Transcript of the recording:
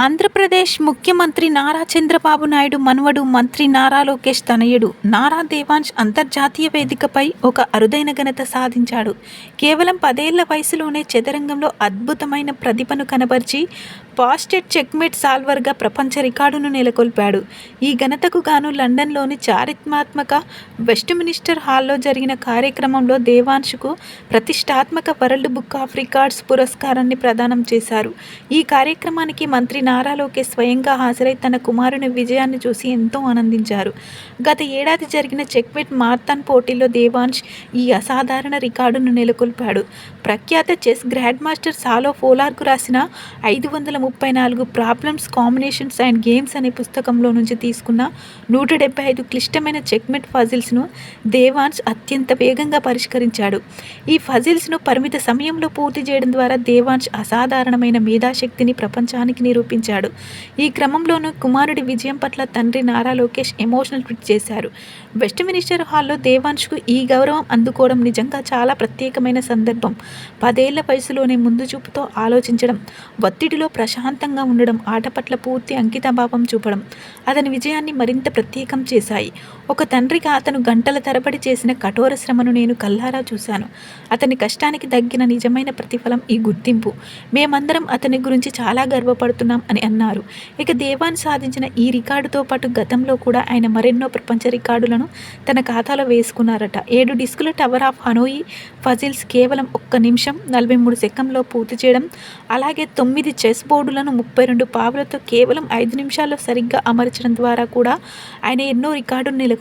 ఆంధ్రప్రదేశ్ ముఖ్యమంత్రి నారా చంద్రబాబు నాయుడు మనవడు మంత్రి నారా లోకేష్ తనయుడు నారా దేవాంశ్ అంతర్జాతీయ వేదికపై ఒక అరుదైన ఘనత సాధించాడు. కేవలం 10 ఏళ్ల వయసులోనే చదరంగంలో అద్భుతమైన ప్రతిభను కనబర్చి ఫాస్టెస్ట్ చెక్మేట్ సాల్వర్గా ప్రపంచ రికార్డును నెలకొల్పాడు. ఈ ఘనతకు గాను లండన్లోని చారిత్రాత్మక వెస్ట్మినిస్టర్ హాల్లో జరిగిన కార్యక్రమంలో దేవాంశ్కు ప్రతిష్టాత్మక వరల్డ్ బుక్ ఆఫ్ రికార్డ్స్ పురస్కారాన్ని ప్రదానం చేశారు. ఈ కార్యక్రమానికి మంత్రి నారా లోకేష్ స్వయంగా హాజరై తన కుమారుని విజయాన్ని చూసి ఎంతో ఆనందించారు. గత ఏడాది జరిగిన చెక్మేట్ మారథాన్ పోటీల్లో దేవాంశ్ ఈ అసాధారణ రికార్డును నెలకొల్పాడు. ప్రఖ్యాత చెస్ గ్రాండ్ మాస్టర్ సాలో ఫోలార్కు రాసిన 534 ప్రాబ్లమ్స్, కాంబినేషన్స్ అండ్ గేమ్స్ అనే పుస్తకంలో నుంచి తీసుకున్న 175 క్లిష్టమైన చెక్మేట్ పజిల్స్ను దేవాంశ్ అత్యంత వేగంగా పరిష్కరించాడు. ఈ పజిల్స్ను పరిమిత సమయంలో పూర్తి చేయడం ద్వారా దేవాంశ్ అసాధారణమైన మేధాశక్తిని ప్రపంచానికి నిరూపించాడు. ఈ క్రమంలోనూ కుమారుడి విజయం పట్ల తండ్రి నారా లోకేష్ ఎమోషనల్ ట్వీట్ చేశారు. వెస్ట్మినిస్టర్ హాల్లో దేవాంశ్కు ఈ గౌరవం అందుకోవడం నిజంగా చాలా ప్రత్యేకమైన సందర్భం. 10 ఏళ్ల వయసులోనే ముందు చూపుతో ఆలోచించడం, ఒత్తిడిలో ప్రశాంతంగా ఉండడం, ఆట పట్ల పూర్తి అంకితభావం చూపడం అతని విజయాన్ని మరింత ప్రత్యేకం చేశాయి. ఒక తండ్రిగా అతను గంటల తరబడి చేసిన కఠోర శ్రమను నేను కళ్ళారా చూశాను. అతని కష్టానికి తగ్గిన నిజమైన ప్రతిఫలం ఈ గుర్తింపు. మేమందరం అతని గురించి చాలా గర్వపడుతున్నాం అని అన్నారు. ఇక దేవాంశ్ సాధించిన ఈ రికార్డుతో పాటు గతంలో కూడా ఆయన మరెన్నో ప్రపంచ రికార్డులను తన ఖాతాలో వేసుకున్నారట. 7 డిస్కుల టవర్ ఆఫ్ హనోయి పజిల్స్ కేవలం 1 నిమిషం 43 సెకండ్లో పూర్తి చేయడం, అలాగే 9 చెస్ బోర్డులను 32 పావులతో కేవలం 5 నిమిషాల్లో సరిగ్గా అమర్చడం ద్వారా కూడా ఆయన ఎన్నో రికార్డును నెలకొల్పారు.